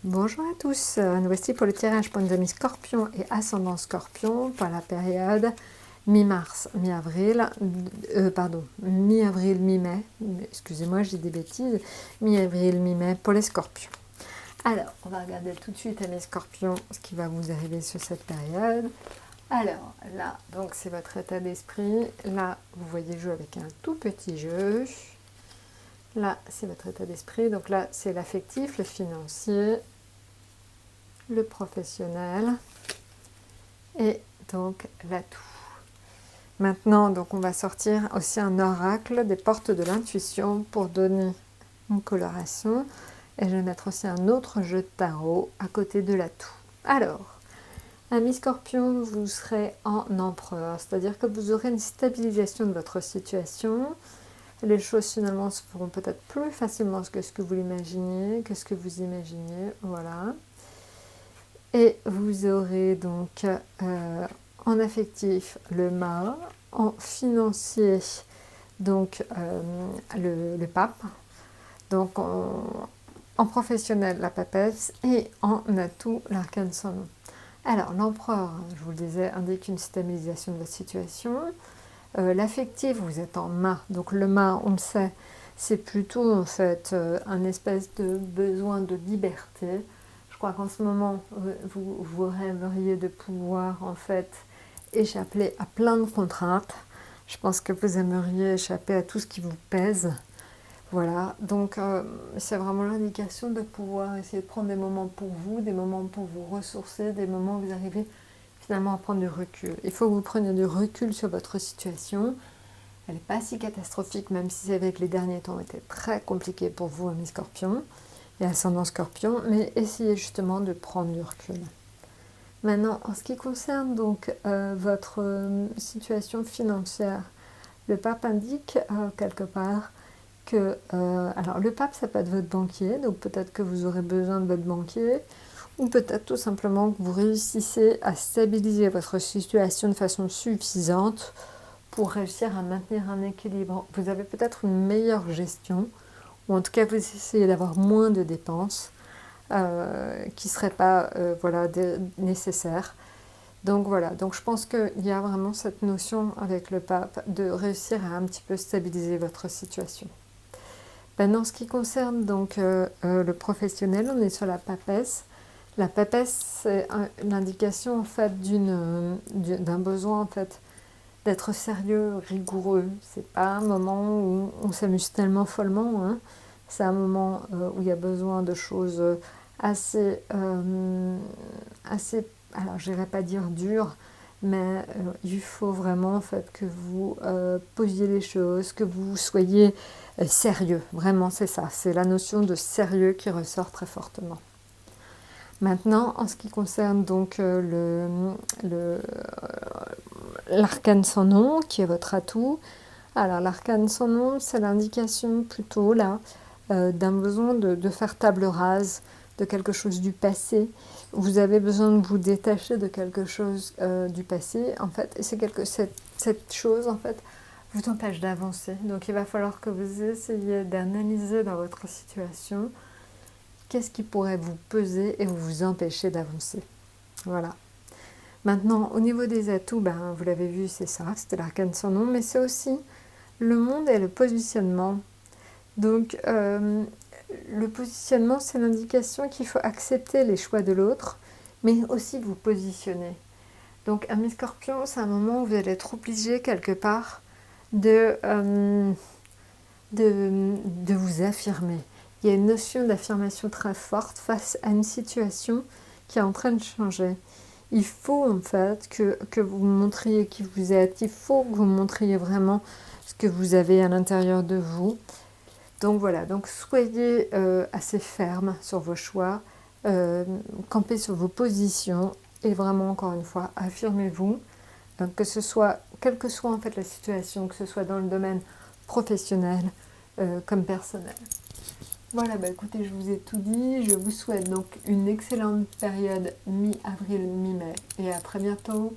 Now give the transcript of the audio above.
Bonjour à tous, nous voici pour le tirage pour nos amis Scorpion et ascendant Scorpion pour la période mi-mars, mi-avril, mi-avril, mi-mai, excusez-moi j'ai des bêtises, mi-avril, mi-mai pour les Scorpions. Alors, on va regarder tout de suite à mes Scorpions ce qui va vous arriver sur cette période. Alors là, donc c'est votre état d'esprit, là vous voyez jouer avec un tout petit jeu. Là, c'est votre état d'esprit. Donc là, c'est l'affectif, le financier, le professionnel et donc l'atout. Maintenant, donc on va sortir aussi un oracle des portes de l'intuition pour donner une coloration. Et je vais mettre aussi un autre jeu de tarot à côté de l'atout. Alors, ami Scorpion, vous serez en empereur, c'est-à-dire que vous aurez une stabilisation de votre situation. Les choses finalement se feront peut-être plus facilement que ce que vous l'imaginiez, que ce que vous imaginiez, voilà. Et vous aurez donc en affectif le mât, en financier donc le pape, donc en professionnel la papesse et en atout l'arcane sans nom. Alors l'empereur, je vous le disais, indique une stabilisation de votre situation. L'affectif, vous êtes en mât, donc le mât, on le sait, c'est plutôt en fait un espèce de besoin de liberté. Je crois qu'en ce moment, vous rêveriez de pouvoir en fait échapper à plein de contraintes. Je pense que vous aimeriez échapper à tout ce qui vous pèse. Voilà, donc c'est vraiment l'indication de pouvoir essayer de prendre des moments pour vous, des moments pour vous ressourcer, des moments où vous arrivez finalement à prendre du recul. Il faut que vous preniez du recul sur votre situation. Elle n'est pas si catastrophique, même si c'est vrai que les derniers temps étaient très compliqués pour vous, amis Scorpion et ascendant Scorpion, mais essayez justement de prendre du recul. Maintenant, en ce qui concerne donc votre situation financière, le pape indique quelque part que, alors le pape ça peut être votre banquier, donc peut-être que vous aurez besoin de votre banquier, ou peut-être tout simplement que vous réussissez à stabiliser votre situation de façon suffisante pour réussir à maintenir un équilibre. Vous avez peut-être une meilleure gestion, ou en tout cas vous essayez d'avoir moins de dépenses qui ne seraient pas nécessaires. Donc voilà, donc je pense qu'il y a vraiment cette notion avec le pape de réussir à un petit peu stabiliser votre situation. Maintenant, en ce qui concerne donc le professionnel, on est sur la papesse. La papesse, c'est l'indication en fait d'un besoin en fait d'être sérieux, rigoureux. C'est pas un moment où on s'amuse tellement follement, hein. C'est un moment où il y a besoin de choses assez, alors je n'irais pas dire dures, mais il faut vraiment en fait que vous posiez les choses, que vous soyez sérieux. Vraiment, c'est ça. C'est la notion de sérieux qui ressort très fortement. Maintenant, en ce qui concerne donc l'arcane sans nom, qui est votre atout. Alors, l'arcane sans nom, c'est l'indication plutôt là d'un besoin de faire table rase de quelque chose du passé. Vous avez besoin de vous détacher de quelque chose du passé, en fait, et cette chose, en fait, vous empêche d'avancer. Donc, il va falloir que vous essayiez d'analyser dans votre situation qu'est-ce qui pourrait vous peser et vous empêcher d'avancer. Voilà. Maintenant, au niveau des atouts, vous l'avez vu, c'est ça, c'était l'arcane sans nom, mais c'est aussi le monde et le positionnement. Donc, le positionnement, c'est l'indication qu'il faut accepter les choix de l'autre, mais aussi vous positionner. Donc, ami Scorpion, c'est un moment où vous allez être obligé quelque part de vous affirmer. Il y a une notion d'affirmation très forte face à une situation qui est en train de changer. Il faut en fait que vous montriez qui vous êtes, il faut que vous montriez vraiment ce que vous avez à l'intérieur de vous. Donc voilà, donc soyez assez ferme sur vos choix, campez sur vos positions et vraiment encore une fois, affirmez-vous, que ce soit, quelle que soit en fait la situation, que ce soit dans le domaine professionnel comme personnel. Voilà, écoutez, je vous ai tout dit. Je vous souhaite donc une excellente période mi-avril, mi-mai et à très bientôt.